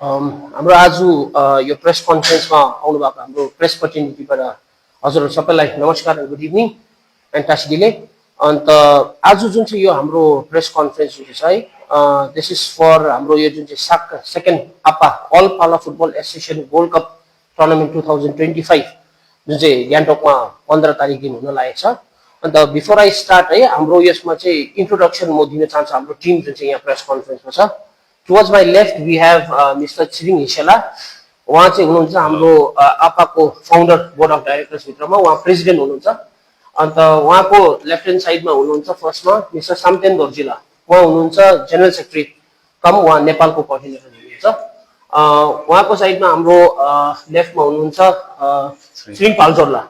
हाम्रो आज यो प्रेस कन्फरेन्समा आउनुभएको हाम्रो प्रेस प्रतिनिधिबाट हजुरहरू सबैलाई नमस्कार गुड इभिनिङ एन्ड टासिडीले अन्त आज जुन चाहिँ यो हाम्रो प्रेस कन्फरेन्स हुँदैछ है दिस इज फर हाम्रो यो जुन चाहिँ सेकेन्ड आप्पा अल पाला football association gold cup tournament 2025 जुन चाहिँ गान्तोकमा 15 तारिक दिन हुन लागेको छ। अन्त बिफोर आई स्टार्ट है हाम्रो यसमा चाहिँ इन्ट्रोडक्सन म दिन चाहन्छु हाम्रो टिम जुन चाहिँ यहाँ प्रेस कन्फरेन्समा छ। Towards my left, we have Mr. Chiring Ishela. उहाँ चाहिँ हुनुहुन्छ हाम्रो आपाको फाउन्डर बोर्ड अफ डाइरेक्टर्स भित्रमा उहाँ प्रेसिडेन्ट हुनुहुन्छ। अन्त उहाँको लेफ्ट ह्यान्ड साइडमा हुनुहुन्छ फर्स्टमा मिस्टर सामतेन दोर्जिला, उहाँ हुनुहुन्छ जेनरल सेक्रेटरी कम उहाँ नेपालको कोअर्डिनेटर हुनुहुन्छ। उहाँको साइडमा हाम्रो लेफ्टमा हुनुहुन्छ श्री पाल्जोरला,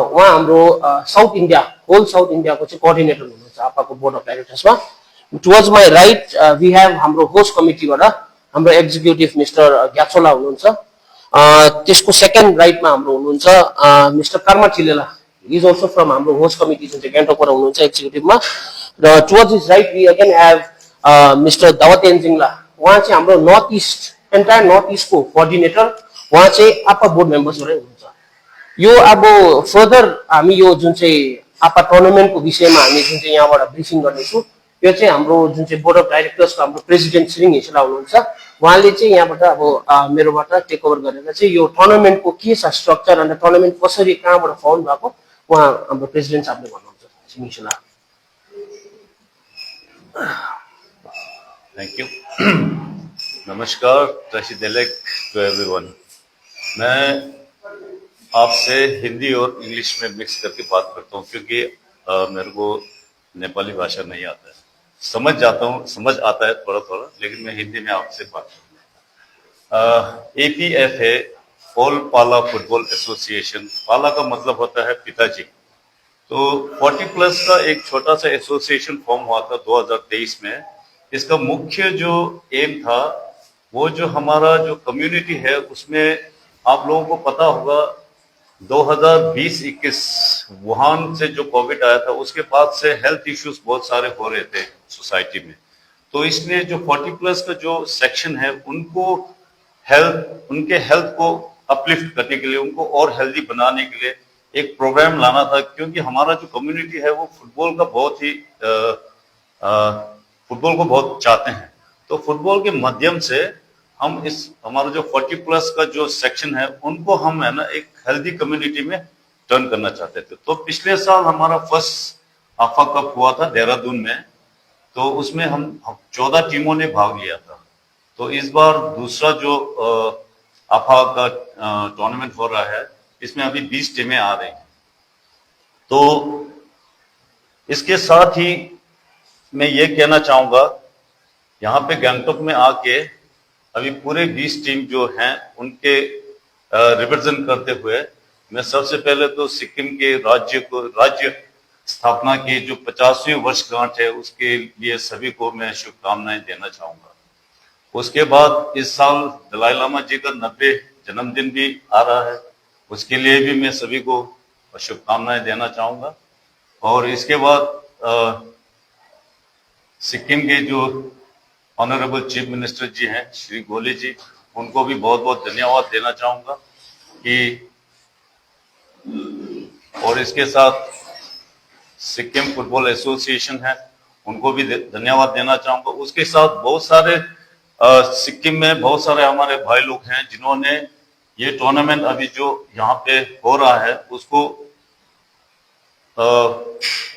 उहाँ हाम्रो साउथ इन्डिया होल साउथ इन्डियाको चाहिँ कोअर्डिनेटर हुनुहुन्छ आपाको बोर्ड अफ डाइरेक्टर्समा। Towards my right, we have हाम्रो होस्ट कमिटीबाट हाम्रो एक्जिक्युटिभ मिस्टर ग्याचोला हुनुहुन्छ। त्यसको सेकेन्ड राइटमा हाम्रो हुनुहुन्छ mister Karma Chilela, is also from हाम्रो होस्ट कमिटी जुन चाहिँ गान्तोकबाट हुनुहुन्छ एक्जिक्युटिभमा। र towards his right we again have mister दावत एन्जिङला, उहाँ चाहिँ हाम्रो नर्थ इस्ट एन्टायर नर्थ इस्टको कोअर्डिनेटर, उहाँ चाहिँ आप्पा बोर्ड मेम्बर्सबाटै हुनुहुन्छ। यो अब फर्दर हामी यो जुन चाहिँ आप्पा टुर्नामेन्टको विषयमा हामी जुन चाहिँ यहाँबाट ब्रिफिङ गर्नेछौँ, यो चाहिँ हाम्रो जुन चाहिँ बोर्ड अफ डाइरेक्टर्सको हाम्रो प्रेसिडेन्ट छिरिङ हिसेला हुनुहुन्छ, उहाँले चाहिँ यहाँबाट अब मेरोबाट टेक ओभर गरेर चाहिँ यो टुर्नामेन्टको के छ स्ट्रक्चर अनि टुर्नामेन्ट कसरी कहाँबाट फाउन्ड भएको उहाँ हाम्रो प्रेसिडेन्ट साहबले भन्नुहुन्छ। छिरिङ हिसेला। Thank you. नमस्कार ट्रेसिडेलेक टू एवरीवन। मैं आपसे हिंदी और इंग्लिश में मिक्स करके बात करता हूँ क्योंकि मेरे को नेपाली भाषा नहीं आता है, समझ आता है थोड़ा थोड़ा, लेकिन मैं हिंदी में आपसे बात करूँगा। APF है ऑल पाला फुटबॉल एसोसिएशन। पाला का मतलब होता है पिताजी। तो 40 प्लस का एक छोटा सा एसोसिएशन फॉर्म हुआ था 2023 में। इसका मुख्य जो एम था वो जो हमारा जो कम्युनिटी है उसमें आप लोगों को पता होगा 2020-21 वुहान से जो कोविड आया था उसके बाद से हेल्थ इश्यूज बहुत सारे हो रहे थे सोसाइटी में। तो इसलिए जो 40 प्लस का जो सेक्शन है उनको उनके हेल्थ को अपलिफ्ट करने के लिए, उनको और हेल्दी बनाने के लिए एक प्रोग्राम लाना था, क्योंकि हमारा जो कम्युनिटी है वो फुटबॉल को बहुत चाहते हैं। तो फुटबॉल के माध्यम से हम हमारा जो 40 प्लस का जो सेक्शन है उनको हम है ना एक हेल्दी कम्युनिटी में टर्न करना चाहते थे। तो पिछले साल हमारा फर्स्ट आफा कप हुआ था देहरादून में, तो उसमें हम 14 टीमों ने भाग लिया था। तो इस बार दूसरा जो आफा का टूर्नामेंट हो रहा है इसमें अभी 20 टीमें आ रही हैं। तो इसके साथ ही मैं ये कहना चाहूंगा, यहाँ पे गैंगटॉक में आके अभी पूरे 20 टीम जो हैं उनके रिप्रेजेंट करते हुए मैं सबसे पहले तो सिक्किम के राज्य स्थापना की जो 50वीं वर्षगांठ है उसके लिए सभी को मैं शुभकामनाएं देना चाहूंगा। उसके बाद इस साल दलाई लामा जी का 90 जन्मदिन भी आ रहा है, उसके लिए भी मैं सभी को शुभकामनाएं देना चाहूंगा। और इसके बाद सिक्किम के जो ऑनरेबल चीफ मिनिस्टर जी हैं श्री गोले जी, उनको भी बहुत बहुत धन्यवाद देना चाहूंगा कि, और इसके साथ सिक्किम फुटबॉल एसोसिएशन है उनको भी धन्यवाद देना चाहूंगा। उसके साथ बहुत सारे सिक्किम में बहुत सारे हमारे भाई लोग हैं जिन्होंने ये टूर्नामेंट अभी जो यहाँ पे हो रहा है उसको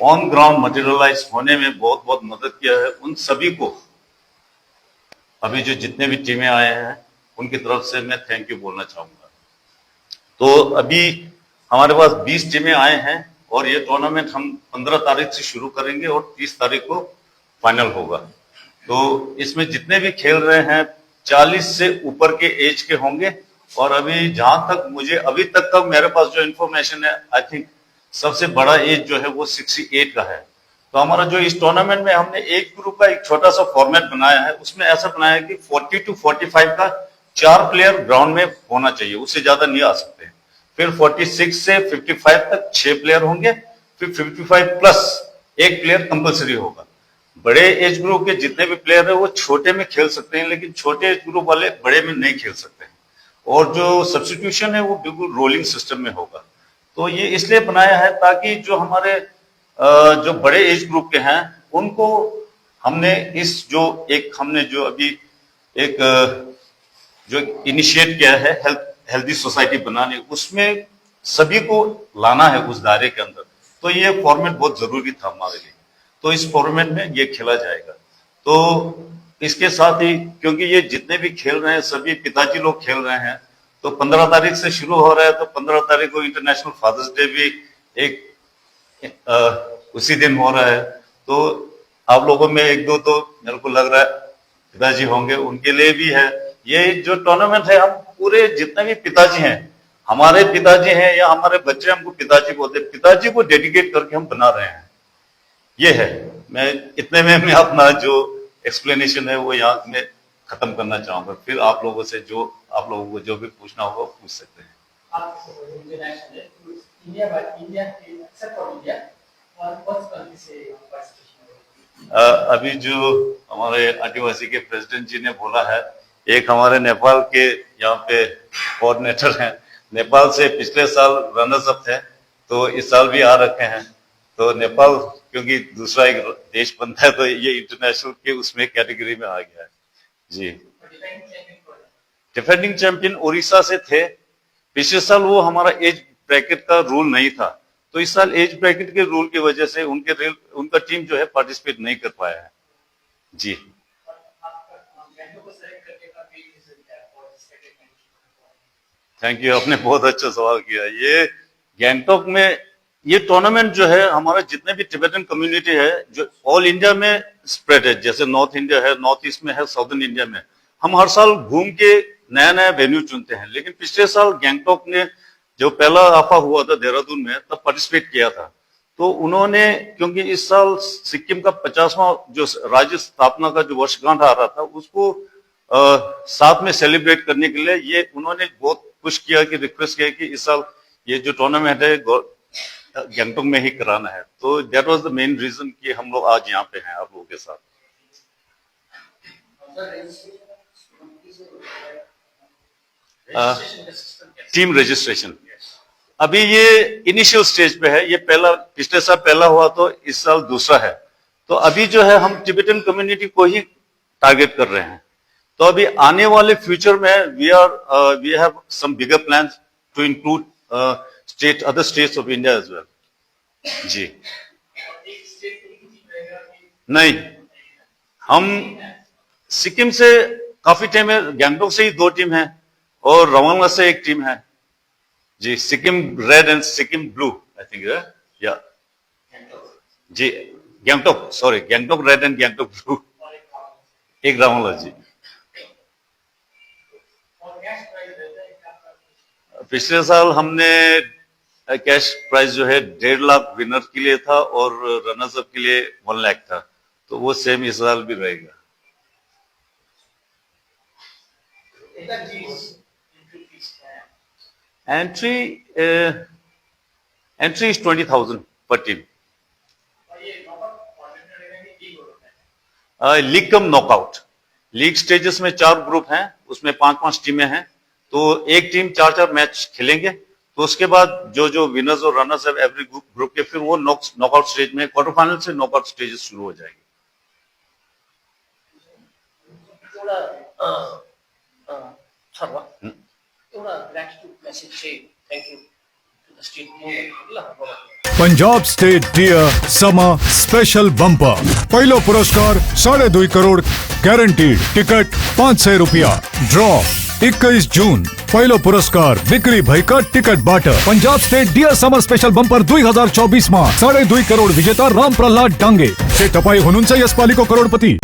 ऑन ग्राउंड मटेरियलाइज होने में बहुत बहुत मदद किया है। उन सभी को अभी जो जितने भी टीमें आए हैं उनकी तरफ से मैं थैंक यू बोलना चाहूंगा। तो अभी हमारे पास 20 टीमें आए हैं और ये टूर्नामेंट हम 15 तारीख से शुरू करेंगे और 30 तारीख को फाइनल होगा। तो इसमें जितने भी खेल रहे हैं 40 से ऊपर के एज के होंगे, और अभी जहां तक मुझे अभी तक का मेरे पास जो इन्फॉर्मेशन है, आई थिंक सबसे बड़ा एज जो है वो 68 का है। तो हमारा जो इस टूर्नामेंट में हमने एक ग्रुप का एक छोटा सा फॉर्मेट बनाया है, उसमें ऐसा बनाया है कि 40 to 45 का 4 प्लेयर ग्राउंड में होना चाहिए, उससे ज्यादा नहीं आ सकते। फिर 46 से 55 तक 6 प्लेयर होंगे, फिर 55 प्लस 1 प्लेयर कंपलसरी होगा। बड़े एज ग्रुप के जितने भी प्लेयर है वो छोटे में खेल सकते हैं, लेकिन छोटे एज ग्रुप वाले बड़े में नहीं खेल सकते हैं। और जो सब्स्टिट्यूशन है वो बिल्कुल रोलिंग सिस्टम में होगा। तो ये इसलिए बनाया है ताकि जो हमारे जो बड़े एज ग्रुप के हैं उनको हमने हमने जो अभी एक जो इनिशिएट किया है हेल्दी सोसाइटी बनाने, उसमें सभी को लाना है उस दायरे के अंदर। तो ये फॉर्मेट बहुत जरूरी था हमारे लिए, तो इस फॉर्मेट में ये खेला जाएगा। तो इसके साथ ही क्योंकि ये जितने भी खेल रहे हैं सभी पिताजी लोग खेल रहे हैं, तो 15 तारीख से शुरू हो रहा है, तो 15 तारीख को इंटरनेशनल फादर्स डे भी एक उसी दिन हो रहा है। तो आप लोगों में एक दो तो मेरे को लग रहा है पिताजी होंगे, उनके लिए भी है ये जो टूर्नामेंट है। हम पूरे जितने भी पिताजी हैं, हमारे पिताजी हैं या हमारे बच्चे हमको पिताजी बोलते हैं, पिताजी को डेडिकेट करके हम बना रहे हैं। ये है, मैं इतने में मैं अपना जो एक्सप्लेनेशन है वो यहाँ में खत्म करना चाहूंगा। फिर आप लोगों से आप लोगों को जो भी पूछना होगा पूछ सकते हैं। अभी जो हमारे आदिवासी के प्रेसिडेंट जी ने बोला है, एक हमारे नेपाल के यहाँ पे कोऑर्डिनेटर हैं, नेपाल से पिछले साल रनर्स अप थे, तो इस साल भी आ रखे हैं। तो नेपाल क्योंकि दूसरा एक देश बनता है, तो ये इंटरनेशनल के उसमें कैटेगरी में आ गया है जी। डिफेंडिंग चैंपियन उड़ीसा से थे। पिछले साल वो हमारा एज ब्रैकेट का रूल नहीं था, तो इस साल एज ब्रैकेट के रूल की वजह से उनका टीम जो है पार्टिसिपेट नहीं कर पाया है जी। थैंक यू, आपने बहुत अच्छा सवाल किया। ये गैंगटॉक में ये टूर्नामेंट जो है, हमारा जितने भी टिबेटन कम्युनिटी है जो ऑल इंडिया में स्प्रेड है, जैसे नॉर्थ इंडिया है, नॉर्थ ईस्ट में है, साउदर्न इंडिया में, हम हर साल घूम के नया नया वेन्यू चुनते हैं। लेकिन पिछले साल गैंगटॉक ने जो पहला आफा हुआ था देहरादून में, तब पार्टिसिपेट किया था। तो उन्होंने क्योंकि इस साल सिक्किम का 50वां जो राज्य स्थापना का जो वर्षगांठ आ रहा था, उसको साथ में सेलिब्रेट करने के लिए ये उन्होंने बहुत पुश किया कि रिक्वेस्ट किया कि इस साल ये जो टूर्नामेंट है गैंगटॉक में ही कराना है। तो that was the main reason कि हम लोग आज यहाँ पे हैं आप लोगों के साथ। टीम रजिस्ट्रेशन अभी ये इनिशियल स्टेज पे है। ये पिछले साल पहला हुआ, तो इस साल दूसरा है। तो अभी जो है हम टिबेटन कम्युनिटी को ही टारगेट कर रहे हैं। तो अभी आने वाले फ्यूचर में we have some bigger plans to include other states of India as well जी। नहीं, हम सिक्किम से काफी टीम है, गैंगटॉक से ही 2 टीम है और रवांगला से 1 टीम है जी। Sikkim red and Sikkim blue I think या जी। Gangtok red and Gangtok blue, एक रवांगला जी। पिछले साल हमने कैश प्राइस जो है 1.5 लाख विनर के लिए था और रनर्स अप के लिए 1 लाख था, तो वो सेम इस साल भी रहेगा। एंट्री इज 20,000 पर team. League cum knockout, league stages में 4 ग्रुप हैं, उसमें 5-5 टीमें हैं। तो एक टीम 4-4 मैच खेलेंगे, तो उसके बाद जो विनर्स और रनर्स है एवरी ग्रुप के, फिर वो नॉकआउट स्टेज में, क्वार्टर फाइनल से नॉकआउट स्टेजेस शुरू हो जाएंगे। Punjab state dear summer special bumper, पहलो पुरस्कार 2.5 करोड़ गारंटीड, टिकट 500 रुपया। ड्रॉ 21 जून, पहलो पुरस्कार बिक्री भाई का टिकट बाटर। Punjab state dear summer special bumper 2024 में 2.5 करोड़ विजेता राम प्रहलाद डांगे से टपाई हुनुंचा यशपालिको करोड़पति।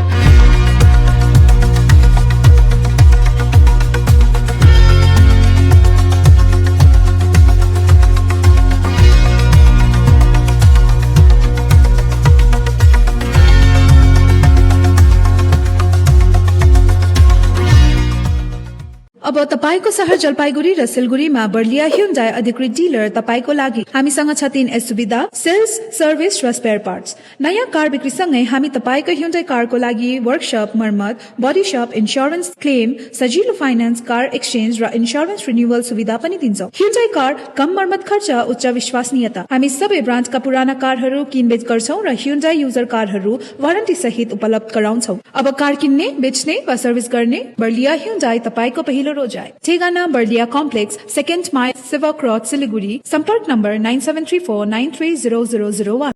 अब तपाईको शहर जलपाइगुडी र सिलगुडीमा बर्लिया ह्युन्डाई अधिकृत डिलर तपाईको लागि हामीसँग छ 3 सुविधा सेल्स सर्भिस र स्पेयर पार्ट्स। नयाँ कार बिक्रीसँगै हामी तपाईको ह्युन्डाई कारको लागि वर्कशप, मर्मत, बडी शप, इन्स्योरेन्स क्लेम, सजिलो फाइनान्स, कार एक्सचेन्ज र इन्स्योरेन्स रिन्युअल सुविधा पनि दिन्छौं। ह्युन्डाई कार कम मर्मत खर्च, उच्च विश्वसनीयता। हामी सबै ब्रान्डका पुराना कारहरू किनबेच गर्छौं र ह्युन्डाई युजर कारहरू वारन्टी सहित उपलब्ध गराउँछौं। अब कार किन्ने, बेच्ने वा सर्भिस गर्ने बर्लिया ह्युन्डाई तपाईको पहिलो रोजाइ। ठेगाना बर्लिया कम्प्लेक्स, 2nd माइल, सेवा क्रॉस, सिलिगुडी। सम्पर्क नम्बर 9734930001।